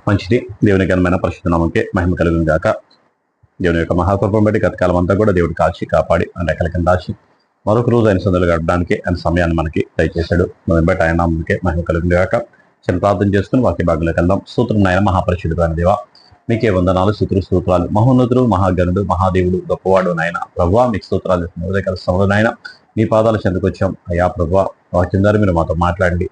మంచిది. దేవుని ఘనమైన పరిశుద్ధ నామముకే మహిమ కలుగును గాక. దేవుని యొక్క మహాకృపను బట్టి గతకాలం అంతా కూడా దేవుడు కాచి కాపాడి రెక్కల కింద దాచి మరొక రోజు ఆయన సందులు గడపడానికి ఆయన సమయాన్ని మనకి దయచేశాడు. మనం బట్టి ఆయన నామముకే మహిమ కలుగును గాక. చిన్న ప్రార్థన చేసుకుని వాక్య భాగంలోకి వెళ్దాం. స్తోత్రం నాయన మహాపరిశుద్ధుడైన దేవా, మీకే వందనాలు, స్తోత్రాలు. మహోన్నతుడు, మహాగణుడు, మహాదేవుడు, గొప్పవాడు నాయన ప్రభువా, మీకు స్తోత్రాలు. ఉదయకాల నాయన మీ పాదాల చెందుకు వచ్చాం అయ్యా ప్రభువా. వాక్యం ద్వారా మీరు మాతో మాట్లాడండి.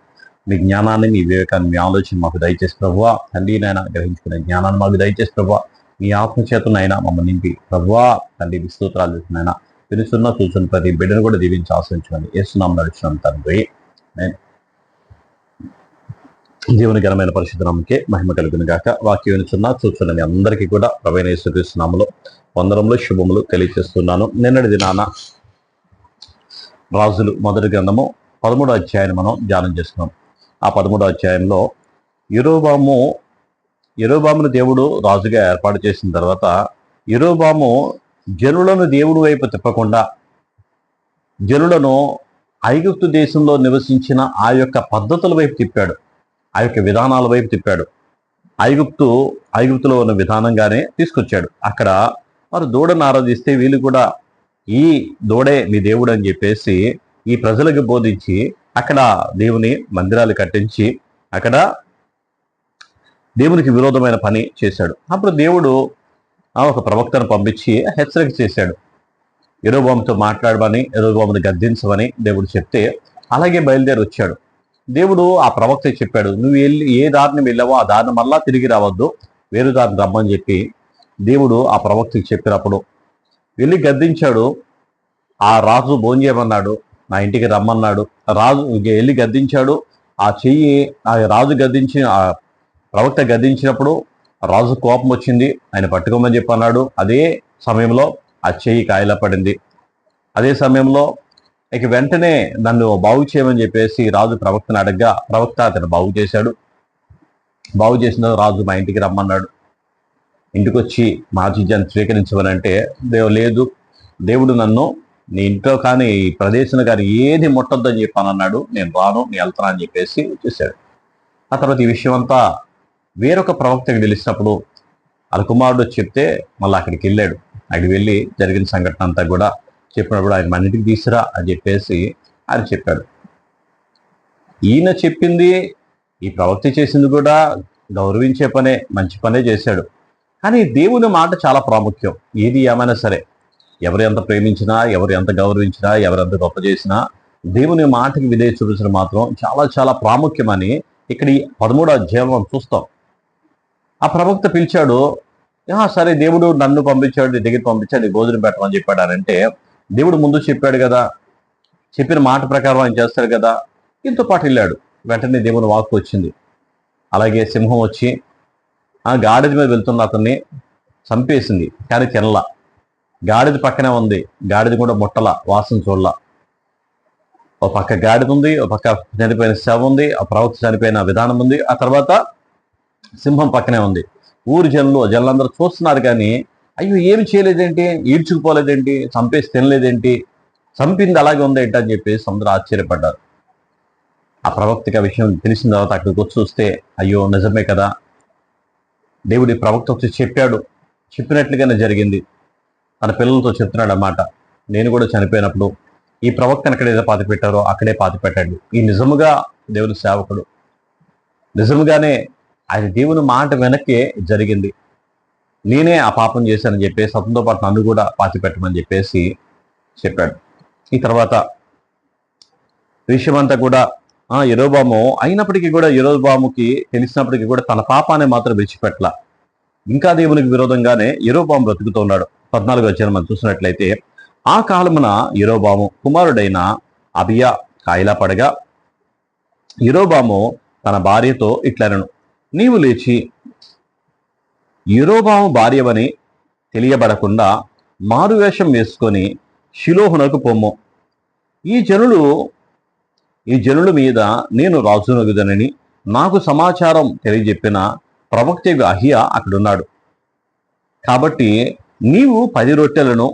మీ జ్ఞానాన్ని, మీ వివేకాన్ని, మీ ఆలోచన మాకు దయచేసి ప్రభువా. తండ్రి నాయన గ్రహించుకునే జ్ఞానాన్ని మాకు దయచేసి ప్రభువా. మీ ఆత్మచేతనైనా మమ్మల్ని నింపి ప్రభువా తండ్రి మీ స్తోత్రాలు నాయన వినుచున్న చూస్తున్న ప్రతి బిడ్డను కూడా దీవించి ఆశ్రయించుకోండి. యేసునామమున నడుచున్నాం తండ్రి. దేవుని ఘనమైన పరిశుద్ధ నామముకే మహిమ కలుగును గాక. వాక్యం వినుచున్న చూస్తున్న మీ అందరికీ కూడా ప్రభువైన యేసుక్రీస్తు నామములో వందనములు శుభములు తెలియజేస్తున్నాను. నిన్నటి దినాన రాజులు మొదటి గ్రంథము 13వ అధ్యాయాన్ని మనం ధ్యానం చేసుకున్నాం. ఆ 13వ అధ్యాయంలో యెరోబామును దేవుడు రాజుగా ఏర్పాటు చేసిన తర్వాత యెరోబాము జనులను దేవుడి వైపు తిప్పకుండా జనులను ఐగుప్తు దేశంలో నివసించిన ఆ యొక్క పద్ధతుల వైపు తిప్పాడు, ఆ యొక్క విధానాల వైపు తిప్పాడు. ఐగుప్తులో ఉన్న విధానంగానే తీసుకొచ్చాడు. అక్కడ వారు దూడను ఆరాధిస్తే వీళ్ళు కూడా ఈ దూడే మీ దేవుడు అని చెప్పేసి ఈ ప్రజలకు బోధించి అక్కడ దేవుని మందిరాలు కట్టించి అక్కడ దేవునికి విరోధమైన పని చేశాడు. అప్పుడు దేవుడు ఒక ప్రవక్తను పంపించి హెచ్చరిక చేశాడు. యెరోబాముతో మాట్లాడమని, యెరోబామును గద్దించమని దేవుడు చెప్తే అలాగే బయలుదేరి వచ్చాడు. దేవుడు ఆ ప్రవక్త చెప్పాడు, నువ్వు ఏ దారిని వెళ్ళావో ఆ దారిని మళ్ళా తిరిగి రావద్దు, వేరు దారిని రమ్మని చెప్పి దేవుడు ఆ ప్రవక్తకి చెప్పినప్పుడు వెళ్ళి గద్దించాడు. ఆ రాజు భోంచేయమన్నాడు, నా ఇంటికి రమ్మన్నాడు. రాజు వెళ్ళి గద్దించాడు. ఆ రాజు ఆ ప్రవక్త గద్దించినప్పుడు రాజు కోపం వచ్చింది, ఆయన పట్టుకోమని చెప్పి అన్నాడు. అదే సమయంలో ఆ చెయ్యి కాయలా పడింది. అదే సమయంలో ఇక వెంటనే నన్ను బాగు చేయమని చెప్పేసి రాజు ప్రవక్తను అడగ్గా ప్రవక్త అతను బాగు చేశాడు. బాగు చేసిన రాజు మా ఇంటికి రమ్మన్నాడు. ఇంటికి వచ్చి మా ఆతిథ్యాన్ని స్వీకరించమని అంటే లేదు, దేవుడు నన్ను నీ ఇంట్లో కానీ ఈ ప్రదేశంలో కానీ ఏది ముట్టొద్దని చెప్పాను అన్నాడు. నేను రాను, నేను వెళ్తాను అని చెప్పేసి వచ్చేసాడు. ఆ తర్వాత ఈ విషయం అంతా వేరొక ప్రవక్తకి తెలిసినప్పుడు వాళ్ళ కుమారుడు చెప్తే మళ్ళీ అక్కడికి వెళ్ళాడు. అక్కడికి వెళ్ళి జరిగిన సంఘటన అంతా కూడా చెప్పినప్పుడు ఆయన మన ఇంటికి తీసురా అని చెప్పేసి ఆయన చెప్పాడు. ఈయన చెప్పింది ఈ ప్రవక్త చేసింది కూడా గౌరవించే పనే, మంచి పనే చేశాడు. కానీ దేవుని మాట చాలా ప్రాముఖ్యం. ఏది ఏమైనా సరే, ఎవరు ఎంత ప్రేమించినా, ఎవరు ఎంత గౌరవించినా, ఎవరెంత గొప్ప చేసినా దేవుని మాటకి విధేయత చూపించడం మాత్రం చాలా చాలా ప్రాముఖ్యమని ఇక్కడ ఈ 13వ అధ్యాయంలో మనం చూస్తాం. ఆ ప్రవక్త పిలిచాడు. సరే దేవుడు నన్ను పంపించాడు, నీ దగ్గర పంపించాడు, నీ భోజనం పెట్టమని చెప్పాడు అని అంటే దేవుడు ముందు చెప్పాడు కదా, చెప్పిన మాట ప్రకారం ఆయన చేస్తాడు కదా. ఇంతో పాటు వెళ్ళాడు. వెంటనే దేవుని వాక్కు వచ్చింది. అలాగే సింహం వచ్చి ఆ గాడిద మీద వెళ్తున్న అతన్ని చంపేసింది, కానీ తినలా. గాడిద పక్కనే ఉంది, గాడిద కూడా ముట్టల, వాసన చూడల. ఒక పక్క గాడిద ఉంది, ఒక పక్క చనిపోయిన శవం ఉంది, ఆ ప్రవక్త చనిపోయిన విధానం ఉంది, ఆ తర్వాత సింహం పక్కనే ఉంది. ఊరి జనులందరూ చూస్తున్నారు కానీ అయ్యో ఏమి చేయలేదేంటి, ఈడ్చుకుపోలేదేంటి, చంపేసి తినలేదేంటి, చంపింది అలాగే ఉందేంటి అని చెప్పేసి అందరూ ఆశ్చర్యపడ్డారు. ఆ ప్రవక్తకి ఆ విషయం తెలిసిన తర్వాత అక్కడికి వచ్చి చూస్తే అయ్యో నిజమే కదా, దేవుడి ప్రవక్త వచ్చి చెప్పాడు, చెప్పినట్లుగానే జరిగింది. తన పిల్లలతో చెప్తున్నాడు అన్నమాట, నేను కూడా చనిపోయినప్పుడు ఈ ప్రవక్తను ఎక్కడైతే పాతి పెట్టారో అక్కడే పాతి పెట్టండి. ఈ నిజముగా దేవుని సేవకుడు, నిజముగానే ఆయన దేవుని మాట వెనక్కి జరిగింది. నేనే ఆ పాపం చేశానని చెప్పేసి అతనితో పాటు నన్ను కూడా పాతి పెట్టమని చెప్పేసి చెప్పాడు. ఈ తర్వాత విషయమంతా కూడా యెరోబాము అయినప్పటికీ కూడా యెరోబాముకి తెలిసినప్పటికీ కూడా తన పాపాన్ని మాత్రం విడిచిపెట్టల. ఇంకా దేవునికి విరోధంగానే యెరోబాము బ్రతుకుతున్నాడు. 14వ అధ్యాయం మనం చూసినట్లయితే ఆ కాలమున యెరోబాము కుమారుడైన అబియా కాయలా పడగా యెరోబాము తన భార్యతో ఇట్లనెను, నీవు లేచి యెరోబాము భార్యవని తెలియబడకుండా మారువేషం వేసుకొని షిలోహునకు పొమ్ము. ఈ జనుల మీద నేను రాజునగుదనని నాకు సమాచారం తెలియజెప్పిన ప్రవక్త అహియా అక్కడున్నాడు. కాబట్టి నీవు 10 రొట్టెలను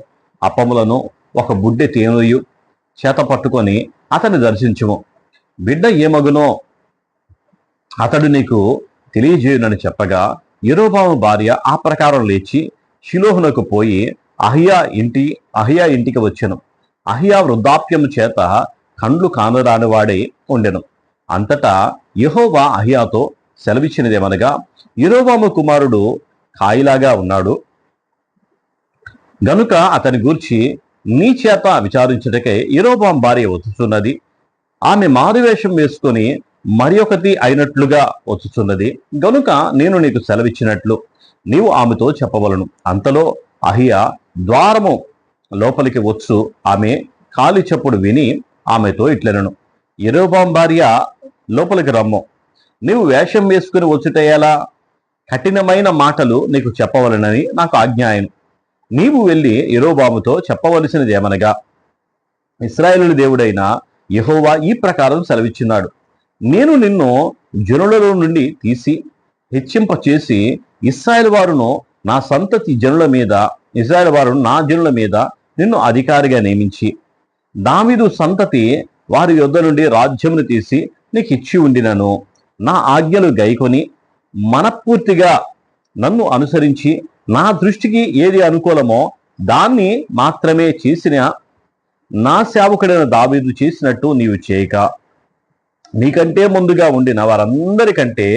అప్పములను ఒక బుడ్డె తేనెయు చేత పట్టుకొని అతన్ని దర్శించుము. బిడ్డ ఏమగునో అతడు నీకు తెలియజేయునని చెప్పగా యెరోబాము భార్య ఆ ప్రకారం లేచి షిలోహునకు పోయి అహియా ఇంటికి వచ్చెను. అహియా వృద్ధాప్యము చేత కండ్లు కానరాని వాడై ఉండెను. అంతటా యెహోవా అహియాతో సెలవిచ్చినదేమనగా, యెరోబాము కుమారుడు కాయిలాగా ఉన్నాడు గనుక అతని గూర్చి నీ చేత విచారించుటకై యెరోబాము భార్య వచ్చుచున్నది. ఆమె మారువేషం వేసుకొని మరి ఒకటి అయినట్లుగా వచ్చుచున్నది గనుక నేను నీకు సెలవిచ్చినట్లు నీవు ఆమెతో చెప్పవలను. అంతలో అహియా ద్వారము లోపలికి వచ్చు ఆమె కాలి చప్పుడు విని ఆమెతో ఇట్లనెను, యెరోబాము భార్య లోపలికి రమ్ము. నీవు వేషం వేసుకుని వచ్చుటేలా కఠినమైన మాటలు నీకు చెప్పవలనని నాకు ఆజ్ఞాయను. నీవు వెళ్ళి యెరోబాముతో చెప్పవలసినదేమనగా, ఇశ్రాయేలు దేవుడైన యెహోవా ఈ ప్రకారం సెలవిచ్చినాడు, నేను నిన్ను జనులలో నుండి తీసి హెచ్చింప చేసి ఇశ్రాయేలు వారును నా సంతతి జనుల మీద ఇశ్రాయేలు వారు నా జనుల మీద నిన్ను అధికారిగా నియమించి దావీదు సంతతి వారి యొద్ద నుండి రాజ్యమును తీసి నీకు ఇచ్చి ఉండినను, నా ఆజ్ఞలు గైకొని మనపూర్తిగా నన్ను అనుసరించి నా దృష్టికి ఏది అనుకూలమో దాన్ని మాత్రమే చేసిన నా సేవకుడైన దావీదు చేసినట్టు నీవు చేయక నీకంటే ముందుగా ఉండిన వారందరికంటే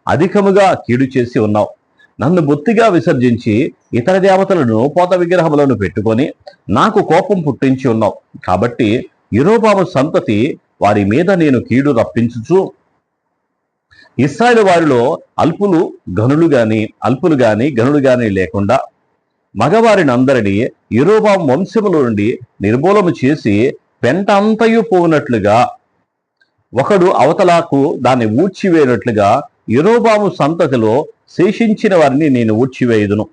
అధికముగా కీడు చేసి ఉన్నావు. నన్ను బొత్తిగా విసర్జించి ఇతర దేవతలను పోత విగ్రహములను పెట్టుకొని నాకు కోపం పుట్టించి ఉన్నావు. కాబట్టి యెరోబాము సంతతి వారి మీద నేను కీడు రప్పించుచు ఇశ్రాయేలు వారిలో అల్పులు గాని గనులు గాని లేకుండా మగవారిని అందరినీ యెరోబాము వంశములో నుండి నిర్మూలము చేసి పెంట అంతయు పోవునట్లుగా ఒకడు అవతలకు దాన్ని ఊడ్చివేయనట్లుగా యెరోబాము సంతతిలో శేషించిన వారిని నేను ఊడ్చివేయుదును.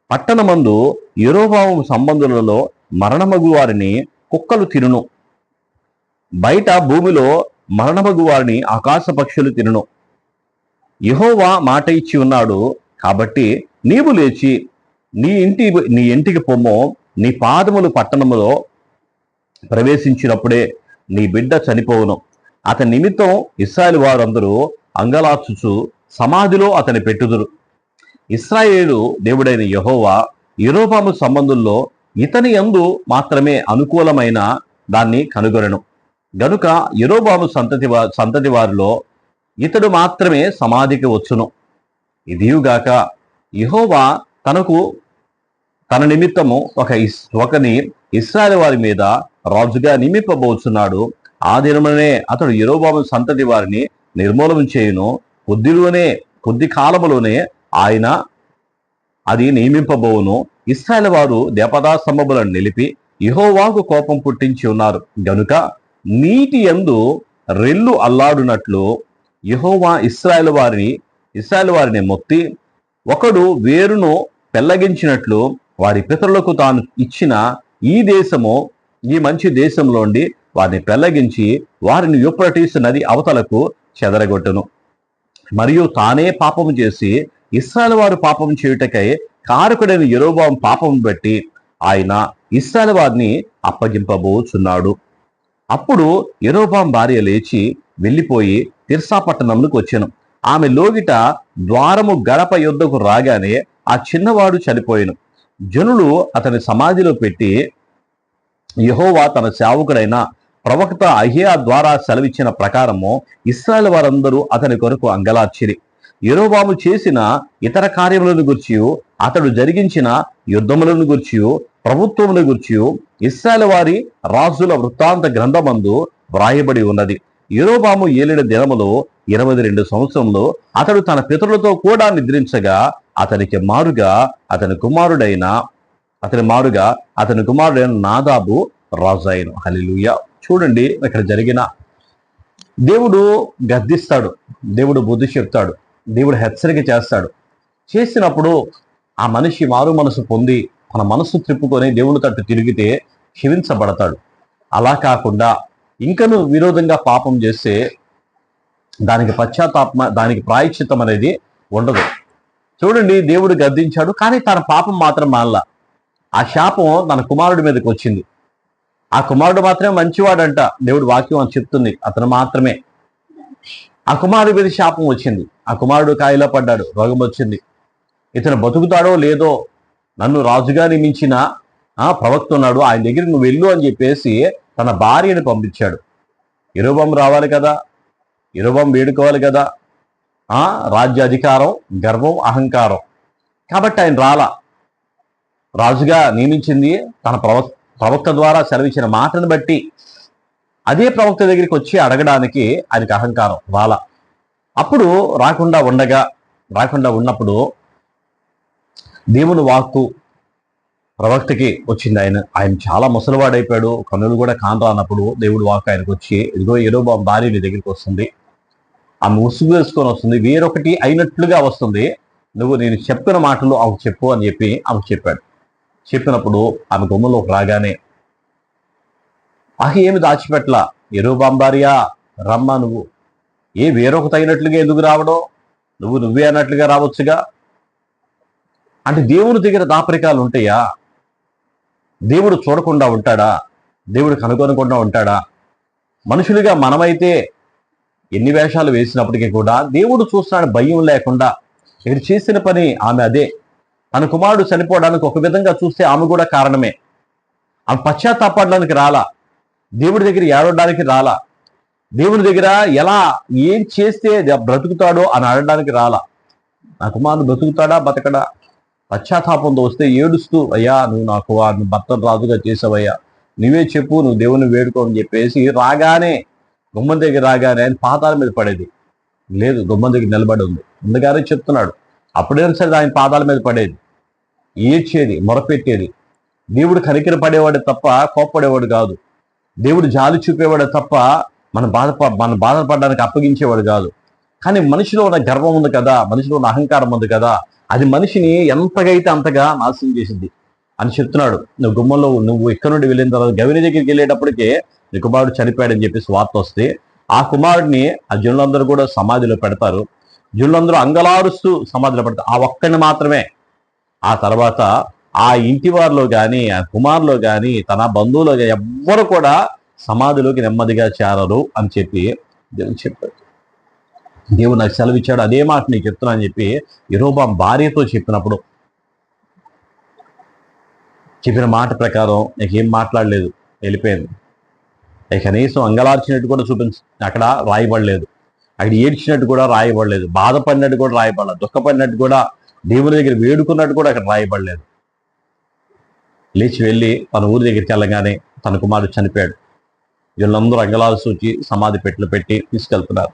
పట్టణమందు యెరోబాము సంబంధులలో మరణమగు వారిని కుక్కలు తినును, బయట భూమిలో మరణమగు వారిని ఆకాశ పక్షులు తినును. యెహోవా మాట ఇచ్చి ఉన్నాడు కాబట్టి నీవు లేచి నీ ఇంటికి పొమ్మో. నీ పాదములు పట్టణములో ప్రవేశించినప్పుడే నీ బిడ్డ చనిపోవును. అతని నిమిత్తం ఇశ్రాయేలు వారందరూ అంగలార్చుచు సమాధిలో అతని పెట్టుదురు. ఇశ్రాయేలు దేవుడైన యెహోవా యెరోబాము సంబంధుల్లో ఇతని యందు మాత్రమే అనుకూలమైన దాన్ని కనుగొనెను గనుక యెరోబాము సంతతి వారిలో ఇతడు మాత్రమే సమాధికి వచ్చును. ఇదియుగాక యెహోవా తన నిమిత్తము ఒకని ఇశ్రాయేలు వారి మీద రాజుగా నియమింపబోచున్నాడు. ఆ దినమునే అతడు యెరోబాము సంతతి వారిని నిర్మూలన చేయును. కొద్ది కాలములోనే ఆయన అది నియమింపబోవును. ఇశ్రాయేలు వారు దేవతా స్తంభములను నిలిపి యెహోవాకు కోపం పుట్టించి ఉన్నారు గనుక నీటి యందు రెల్లు అల్లాడునట్లు యెహోవా ఇశ్రాయేలు వారిని మొత్తి ఒకడు వేరును పెళ్లగించినట్లు వారి పితరులకు తాను ఇచ్చిన ఈ మంచి దేశంలోండి వారిని పెళ్లగించి వారిని యూఫ్రటీసు నది అవతలకు చెదరగొట్టును. మరియు తానే పాపము చేసి ఇశ్రాయేలు వారు పాపం చేయుటకై కారకుడైన యెరోబాము పాపము బట్టి ఆయన ఇశ్రాయేలు వారిని అప్పగింపబోచున్నాడు. అప్పుడు యెరోబాము భార్య లేచి వెళ్ళిపోయి తిర్సా పట్టణంలోకి వచ్చెను. ఆమె లోగిట ద్వారము గడప యొద్దకు రాగానే ఆ చిన్నవాడు చనిపోయెను. జనులు అతని సమాధిలో పెట్టి యెహోవా తన సేవకుడైన ప్రవక్త అహియా ద్వారా సెలవిచ్చిన ప్రకారము ఇశ్రాయేలు వారందరూ అతని కొరకు అంగలార్చిరి. యెరోబాము చేసిన ఇతర కార్యములను గూర్చియు అతడు జరిగించిన యుద్ధములను గూర్చియు ప్రభుత్వముల గూర్చియు ఇశ్రాయేలు వారి రాజుల వృత్తాంత గ్రంథమందు వ్రాయబడి ఉన్నది. యెరోబాము ఏలిన దినములో 22 సంవత్సరంలో అతడు తన పితరులతో కూడా నిద్రించగా అతనికి మారుగా అతని కుమారుడైన నాదాబు రాజాయను. హల్లెలూయా. చూడండి, ఇక్కడ జరిగిన దేవుడు గద్దిస్తాడు, దేవుడు బుద్ధి చెప్తాడు, దేవుడు హెచ్చరిక చేస్తాడు. చేసినప్పుడు ఆ మనిషి మారు మనసు పొంది తన మనసు త్రిప్పుకొని దేవుని తట్టు తిరిగితే క్షమించబడతాడు. అలా కాకుండా ఇంకను విరోధంగా పాపం చేస్తే దానికి ప్రాయశ్చిత్తం అనేది ఉండదు. చూడండి, దేవుడు గద్దించాడు కానీ తన పాపం మాత్రం మానలా. ఆ శాపం తన కుమారుడి మీదకి వచ్చింది. ఆ కుమారుడు మాత్రమే మంచివాడంట, దేవుడు వాక్యం అని చెప్తుంది. అతను మాత్రమే ఆ కుమారుడి మీద శాపం వచ్చింది. ఆ కుమారుడు కాయిలా పడ్డాడు, రోగం వచ్చింది. ఇతను బతుకుతాడో లేదో, నన్ను రాజుగా నియమించిన ప్రవక్త ఉన్నాడు, ఆయన దగ్గరికి నువ్వు వెళ్ళు అని చెప్పేసి తన భార్యను పంపించాడు. యెరొబెయాము రావాలి కదా, యెరొబెయాము వేడుకోవాలి కదా, రాజ్య అధికారం, గర్వం, అహంకారం. కాబట్టి ఆయన రాలా. రాజుగా నియమించింది తన ప్రవక్త ద్వారా సెలవిచ్చిన మాటను బట్టి అదే ప్రవక్త దగ్గరికి వచ్చి అడగడానికి ఆయనకి అహంకారం రాలా. అప్పుడు రాకుండా ఉన్నప్పుడు దేవుని వాక్కు ప్రవక్తకి వచ్చింది. ఆయన చాలా ముసలివాడైపోయాడు, కన్నులు కూడా కానరానప్పుడు దేవుడు వాక్కు ఆయనకు వచ్చి, ఇదిగో యెరొబెయాము భార్య నీ దగ్గరికి వస్తుంది, ఆమె ముసుగు వేసుకొని వస్తుంది, వేరొకటి అయినట్లుగా వస్తుంది, నువ్వు నేను చెప్పిన మాటలు ఆమెకు చెప్పు అని చెప్పి ఆమెకు చెప్పాడు. చెప్పినప్పుడు ఆమె గుమ్మంలోకి రాగానే ఏమి దాచిపెట్ల, యెరొబెయాము భార్య రమ్మ, నువ్వు వేరొకటి అయినట్లుగా ఎందుకు రావడం, నువ్వే అన్నట్లుగా రావచ్చుగా. అంటే దేవుని దగ్గర దాపరికాలు ఉంటాయా? దేవుడు చూడకుండా ఉంటాడా? దేవుడు కనుగొనకుండా ఉంటాడా? మనుషులుగా మనమైతే ఎన్ని వేషాలు వేసినప్పటికీ కూడా దేవుడు చూస్తున్నాడు భయం లేకుండా. ఇక్కడ చేసిన పని ఆమె అదే. తన కుమారుడు చనిపోవడానికి ఒక విధంగా చూస్తే ఆమె కూడా కారణమే. ఆమె పశ్చాత్తాపడడానికి రాలా, దేవుడి దగ్గర ఏడవడానికి రాలా, దేవుడి దగ్గర ఏం చేస్తే బ్రతుకుతాడో అని అడగడానికి రాలా. నా కుమారుడు బ్రతుకుతాడా బతకడా, పశ్చాత్తాపంతో వస్తే ఏడుస్తూ, అయ్యా నువ్వు నాకు వాడిని భర్తను రాజుగా చేసావయ్యా, నువ్వే చెప్పు, నువ్వు దేవుని వేడుకో అని చెప్పేసి గుమ్మం దగ్గర రాగానే ఆయన పాదాల మీద పడేది లేదు, గుమ్మం దగ్గర నిలబడి ఉంది. ముందుగానే చెప్తున్నాడు. అప్పుడైనా సరే ఆయన పాదాల మీద పడేది, ఏడ్చేది, మొరపెట్టేది. దేవుడు కనికర పడేవాడు తప్ప కోప్పడేవాడు కాదు. దేవుడు జాలి చూపేవాడు తప్ప మన బాధపడడానికి అప్పగించేవాడు కాదు. కానీ మనిషిలో ఉన్న గర్వం ఉంది కదా, మనిషిలో ఉన్న అహంకారం ఉంది కదా, అది మనిషిని ఎంతగైతే అంతగా నాశనం చేసింది అని చెప్తున్నాడు. నువ్వు ఇక్కడ నుండి వెళ్ళిన తర్వాత గవిని దగ్గరికి వెళ్ళేటప్పటికే నీ కుమారుడు చనిపోయాడని చెప్పేసి వార్త వస్తే ఆ కుమారుడిని ఆ జనులందరూ కూడా సమాధిలో పెడతారు. జనులందరూ అంగలారుస్తూ సమాధిలో పెడతారు. ఆ ఒక్కడిని మాత్రమే. ఆ తర్వాత ఆ ఇంటి వారిలో కానీ, ఆ కుమారులో కానీ, తన బంధువులో కానీ ఎవ్వరు కూడా సమాధిలోకి నెమ్మదిగా చేరరు అని చెప్పి దేవుడు చెప్పాడు. దేవుడు నాకు సెలవిచ్చాడు, అదే మాట నీకు చెప్తున్నా అని చెప్పి యెరొబెయాము భార్యతో చెప్పినప్పుడు చెప్పిన మాట ప్రకారం నీకేం మాట్లాడలేదు, వెళ్ళిపోయింది. కనీసం అంగలార్చినట్టు కూడా అక్కడ రాయబడలేదు, అక్కడ ఏడ్చినట్టు కూడా రాయబడలేదు, బాధపడినట్టు కూడా రాయబడలేదు, దుఃఖపడినట్టు కూడా, దేవుని దగ్గర వేడుకున్నట్టు కూడా అక్కడ రాయబడలేదు. లేచి వెళ్ళి తన ఊరి దగ్గరికి వెళ్ళగానే తన కుమారుడు చనిపోయాడు. వీళ్ళందరూ అంగలాలు సూచి సమాధి పెట్లు పెట్టి తీసుకెళ్తున్నారు.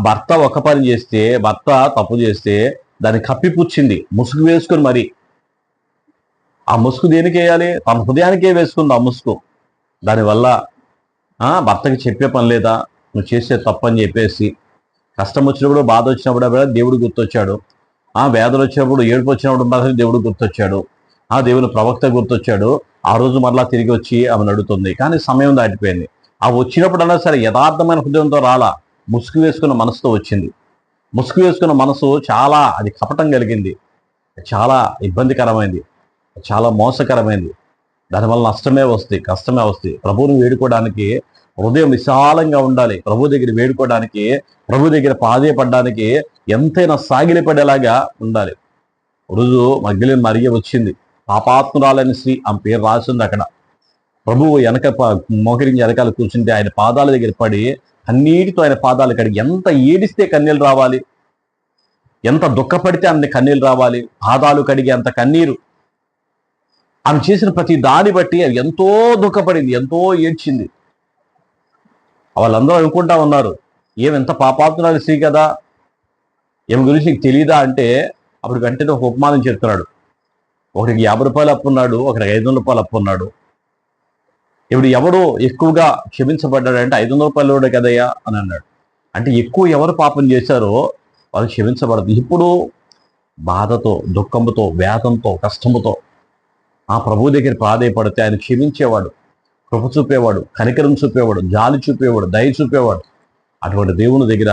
భర్త ఒక పని చేస్తే, భర్త తప్పు చేస్తే దాన్ని కప్పిపుచ్చింది, ముసుగు వేసుకుని మరి. ఆ ముసుగు దేనికి వేయాలి? తన హృదయానికే వేసుకుంది ఆ ముసుగు. దానివల్ల భర్తకి చెప్పే పని లేదా, నువ్వు చేసే తప్పని చెప్పేసి. కష్టం వచ్చినప్పుడు, బాధ వచ్చినప్పుడు దేవుడు గుర్తొచ్చాడు. వేదన వచ్చినప్పుడు, ఏడుపు వచ్చినప్పుడు దేవుడు గుర్తొచ్చాడు. దేవుని ప్రవక్త గుర్తొచ్చాడు. ఆ రోజు మరలా తిరిగి వచ్చి ఆమెను అడుగుతుంది. కానీ సమయం దాటిపోయింది. వచ్చినప్పుడన్నా సరే యథార్థమైన హృదయంతో రాలా, ముసుగు వేసుకున్న మనసుతో వచ్చింది. ముసుగు వేసుకున్న మనసు చాలా, అది కపటం కలిగింది, చాలా ఇబ్బందికరమైంది, చాలా మోసకరమైంది. దానివల్ల నష్టమే వస్తాయి, కష్టమే వస్తాయి. ప్రభువుని వేడుకోవడానికి హృదయం విశాలంగా ఉండాలి. ప్రభు దగ్గర వేడుకోవడానికి, ప్రభు దగ్గర ప్రాధేయపడడానికి ఎంతైనా సాగిలిపడేలాగా ఉండాలి. రోజు మగ్దలేనే మరియ వచ్చింది, పాపాత్మురాలైన స్త్రీ, ఆమె పేరు రాసింది అక్కడ. ప్రభువు వెనక మోకరించి వెనకాల కూర్చుంటే ఆయన పాదాల దగ్గర పడి కన్నీటితో ఆయన పాదాలు కడిగి, ఎంత ఏడిస్తే కన్నీళ్ళు రావాలి, ఎంత దుఃఖపడితే అన్ని కన్నీళ్ళు రావాలి, పాదాలు కడిగి అంత కన్నీరు. ఆమె చేసిన ప్రతి దాన్ని బట్టి ఎంతో దుఃఖపడింది, ఎంతో ఏడ్చింది. వాళ్ళందరూ అనుకుంటా ఉన్నారు, ఏమెంత పాపాత్మురాలు స్త్రీ కదా, ఏమి గురించి నీకు తెలియదా అంటే అప్పుడు వెంటనే ఒక ఉపమానం చెప్తున్నాడు. ఒకరికి 50 రూపాయలు అప్పు ఉన్నాడు, ఒకరికి 500 రూపాయలు అప్పు ఉన్నాడు. ఇప్పుడు ఎవడు ఎక్కువగా క్షమించబడ్డాడంటే 500 రూపాయలు కదయ్యా అని అన్నాడు. అంటే ఎక్కువ ఎవరు పాపం చేశారో వాళ్ళు క్షమించబడదు. ఇప్పుడు బాధతో, దుఃఖంతో, వేదంతో, కష్టముతో ప్రభు దగ్గర ప్రాధేయపడితే ఆయన క్షమించేవాడు, కృప చూపేవాడు, కనికరం చూపేవాడు, జాలి చూపేవాడు, దయ చూపేవాడు. అటువంటి దేవుని దగ్గర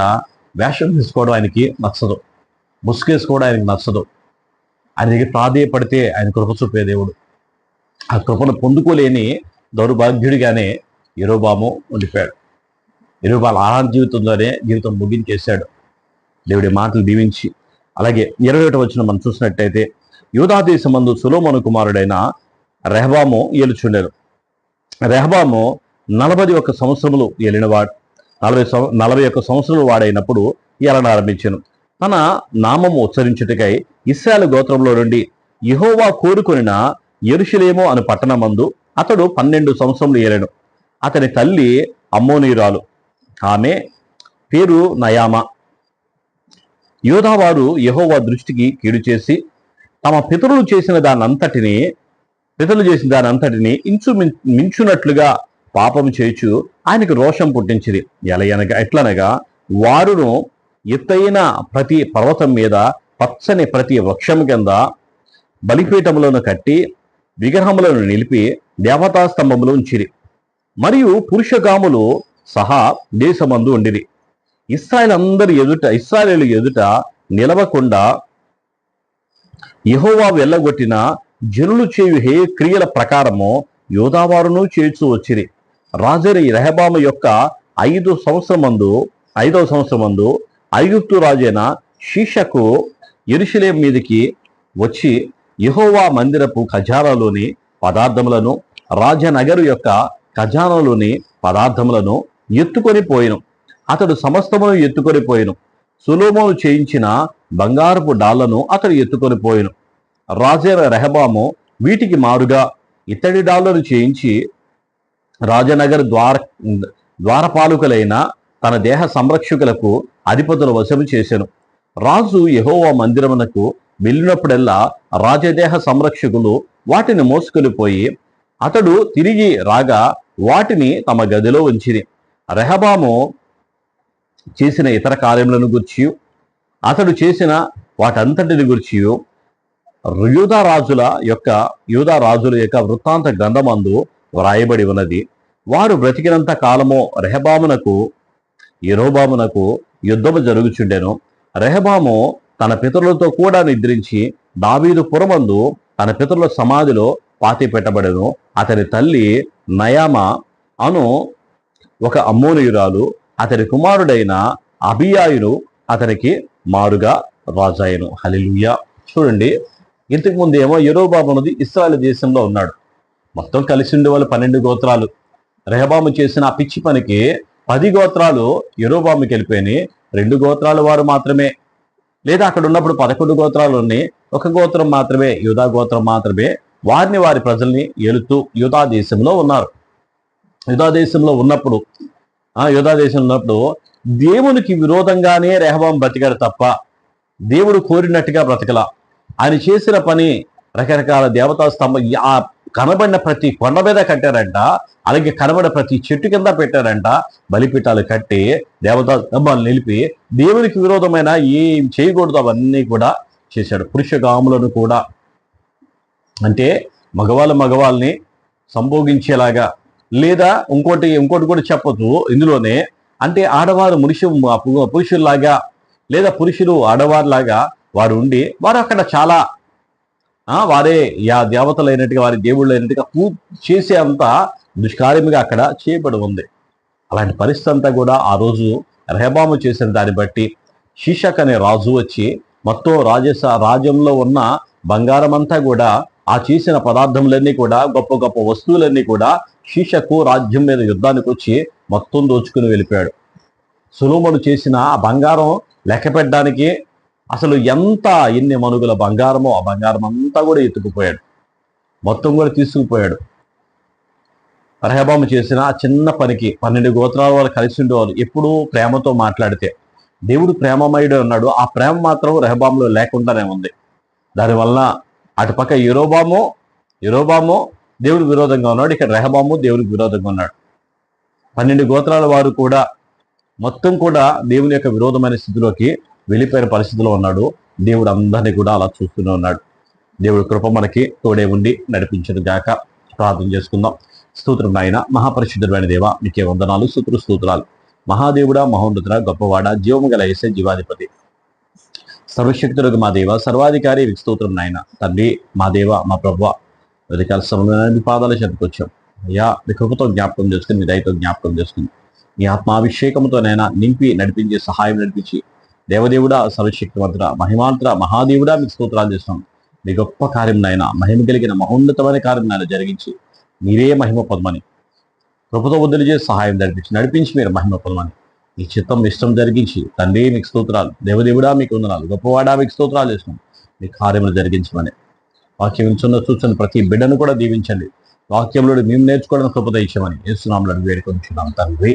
వేషం తీసుకోవడం ఆయనకి నచ్చదు, ముసుగేసుకోవడం ఆయనకి నచ్చదు. ఆయన దగ్గర ప్రాధేయపడితే ఆయన కృప చూపే దేవుడు. ఆ కృపను పొందుకోలేని దౌర్భాగ్యుడిగానే యెరోబాము ఉండిపోయాడు. యెరోబాము ఆహార జీవితంలోనే జీవితం ముగించేశాడు. దేవుడి మాటలు దీవించి, అలాగే 21వ వచనం మనం చూసినట్టయితే, యూదా దేశమందు సొలొమోను కుమారుడైన రెహబాము ఏలుచుండెను. రెహబాము 41 సంవత్సరములు ఏలినవాడు. 41 సంవత్సరములు వాడైనప్పుడు ఏలన ఆరంభించెను. తన నామము ఉచ్చరించుటకై ఇశ్రాయేలు గోత్రంలో నుండి యెహోవా కోరుకొనిన యెరూషలేము అను పట్టణమందు అతడు 12 సంవత్సరములు ఏలెను. అతని తల్లి అమ్మోనీయురాలు, ఆమె పేరు నయామా. యోధావారు యెహోవా దృష్టికి కీడు చేసి తమ పితరులు చేసిన దానంతటిని మించునట్లుగా పాపం చేయుచు ఆయనకు రోషం పుట్టించింది. ఎట్లనగా వారును ఎత్తైన ప్రతి పర్వతం మీద పచ్చని ప్రతి వృక్షం కింద బలిపీఠములను కట్టి విగ్రహములను నిలిపి దేవతా స్తంభములు ఉంచిరి. మరియు పురుషగాములు సహా దేశమందు ఉండిరి. ఇశ్రాయేలు ఎదుట నిలవకుండా యెహోవా వెళ్ళగొట్టిన జనులు చేయు హే క్రియల ప్రకారము యోధావారును చేర్చు వచ్చిరి. రాజరి రెహబాము యొక్క 5వ సంవత్సరమందు ఐగుప్తు రాజైన షీషకు యెరూషలేము మీదికి వచ్చి యెహోవా మందిరపు ఖజానాలోని పదార్థములను రాజనగరు యొక్క ఖజానాలోని పదార్థములను ఎత్తుకొని పోయిను. అతడు సమస్తమును ఎత్తుకొని పోయిను. సొలొమోను చేయించిన బంగారపు డాళ్లను అతడు ఎత్తుకొని పోయిను. రాజైన రెహబాము వీటికి మారుగా ఇత్తడి డాళ్లను చేయించి రాజనగర్ ద్వారపాలకులైన తన దేహ సంరక్షకులకు అధిపతుల వశము చేసెను. రాజు యెహోవా మందిరమునకు వెళ్ళినప్పుడల్లా రాజదేహ సంరక్షకులు వాటిని మోసుకొని పోయి అతడు తిరిగి రాగా వాటిని తమ గదిలో ఉంచిరి. రెహబాము చేసిన ఇతర కార్యములను గుర్చి అతడు చేసిన వాటంతటిని గుర్చి యూదా రాజుల యొక్క వృత్తాంత గ్రంథమందు వ్రాయబడి ఉన్నది. వారు బ్రతికినంత కాలము యెరోబామునకు యుద్ధము జరుగుచుండెను. రెహబాము తన పితరులతో కూడా నిద్రించి దావీదు పురమందు తన పితరుల సమాధిలో పాతి పెట్టబడెను. అతని తల్లి నయామా అను ఒక అమ్మోనీయురాలు. అతని కుమారుడైన అబియాయును అతనికి మారుగా రాజాయను. హల్లెలూయా. చూడండి, ఇంతకు ముందు ఏమో యెరోబాము అనేది ఇశ్రాయేలు దేశంలో ఉన్నాడు. మొత్తం కలిసి ఉండే వాళ్ళు 12 గోత్రాలు. రెహబాము చేసిన ఆ పిచ్చి పనికి 10 గోత్రాలు యెరోబాముకి వెళ్ళిపోయినాయి. 2 గోత్రాల వారు మాత్రమే, లేదా అక్కడ ఉన్నప్పుడు 11 గోత్రాలు ఉన్నాయి, 1 గోత్రం మాత్రమే, యూదా గోత్రం మాత్రమే వారి ప్రజల్ని ఏలుతూ యూదా దేశంలో ఉన్నారు. యూదా దేశంలో ఉన్నప్పుడు దేవునికి విరోధంగానే రెహబాము బ్రతికాడు తప్ప దేవుడు కోరినట్టుగా బ్రతకల. ఆయన చేసిన పని రకరకాల దేవతా స్తంభం కనబడిన ప్రతి కొండ మీద కట్టారంట, అలాగే కనబడిన ప్రతి చెట్టు కింద పెట్టారంట. బలిపీఠాలు కట్టి దేవతా స్తంభాలు నిలిపి దేవునికి విరోధమైన ఏం చేయకూడదు అవన్నీ కూడా చేశాడు. పురుషగాములను కూడా, అంటే మగవాళ్ళని సంభోగించేలాగా, లేదా ఇంకోటి కూడా చెప్పచ్చు ఇందులోనే, అంటే ఆడవారు పురుషుల్లాగా లేదా పురుషులు ఆడవారిలాగా వారు ఉండి వారు అక్కడ చాలా వారే దేవతలైనట్టుగా వారి దేవుళ్ళు అయినట్టుగా చేసే అంత దుష్కార్యముగా అక్కడ చేయబడి ఉంది. అలాంటి పరిస్థితి అంతా కూడా ఆ రోజు రెహబాము చేసిన దాన్ని బట్టి షీషక్ అనే రాజు వచ్చి మొత్తం రాజ్యంలో ఉన్న బంగారం అంతా కూడా, ఆ చేసిన పదార్థములన్నీ కూడా, గొప్ప గొప్ప వస్తువులన్నీ కూడా షీషకు రాజ్యం మీద యుద్ధానికి వచ్చి మొత్తం దోచుకుని వెళ్ళిపోయాడు. సొలొమోను చేసిన ఆ బంగారం లెక్క పెట్టడానికి అసలు ఎన్ని మనుగుల బంగారమో ఆ బంగారం అంతా కూడా ఎత్తుకుపోయాడు, మొత్తం కూడా తీసుకుపోయాడు. రెహబాము చేసిన ఆ చిన్న పనికి 12 గోత్రాల వాళ్ళు కలిసి ఉండేవారు. ఎప్పుడూ ప్రేమతో మాట్లాడితే, దేవుడు ప్రేమమయుడే ఉన్నాడు, ఆ ప్రేమ మాత్రం రెహబాములో లేకుండానే ఉంది. దానివల్ల అటుపక్క యెరోబాము దేవుడికి విరోధంగా ఉన్నాడు, ఇక్కడ రెహబాము దేవుడికి విరోధంగా ఉన్నాడు. 12 గోత్రాల వారు కూడా మొత్తం కూడా దేవుని యొక్క విరోధమైన స్థితిలోకి వెళ్ళిపోయిన పరిస్థితిలో ఉన్నాడు. దేవుడు అందరినీ కూడా అలా చూస్తూనే ఉన్నాడు. దేవుడి కృప మనకి తోడే ఉండి నడిపించదు గాక. ప్రార్థన చేసుకుందాం. స్తోత్రం నాయన, మహాపరిశుద్ధమైన దేవ, నీకే వందనాలు, స్తోత్రాలు. మహాదేవుడా, మహోన్నతుడా, గొప్పవాడ, జీవము గల యేసే జీవాధిపతి, సర్వశక్తులకు మా దేవ, సర్వాధికారి, స్తోత్రం నాయన. తండ్రి, మా దేవ, మా ప్రభువ, అధికార సమయంలో పాదాల చెంతకొచ్చాం. అయ్యా మీ కృపతో జ్ఞాపకం చేసుకుని, మీ దయతో జ్ఞాపకం చేసుకుని, మీ ఆత్మాభిషేకంతోనైనా నింపి నడిపించే సహాయం నడిపించి, దేవదేవుడా, సర్వశక్తివంతుడా, మహిమాంతుడా, మహాదేవుడా మీకు స్తోత్రాలు చేస్తున్నాం. మీ గొప్ప కార్యంనైనా, మహిమ కలిగిన మహోన్నతమైన కార్యం జరిగించి మీరే మహిమ పొందమని, కృపతో వదిలి చేసి సహాయం నడిపించి మీరు మహిమ పొందమని, మీ చిత్తం ఇష్టం జరిగించి, తండ్రి మీకు స్తోత్రాలు, దేవదేవుడా మీకు వందనాలు, గొప్పవాడా మీకు స్తోత్రాలు చేస్తున్నాం. మీ కార్యములు జరిగించమని, వాక్యం చూస్తున్న ప్రతి బిడ్డను కూడా దీవించండి. వాక్యంలో మేము నేర్చుకోవడానికి కృపద ఇచ్చామని యేసునామములో వేడుకొంచున్నాం తండ్రి.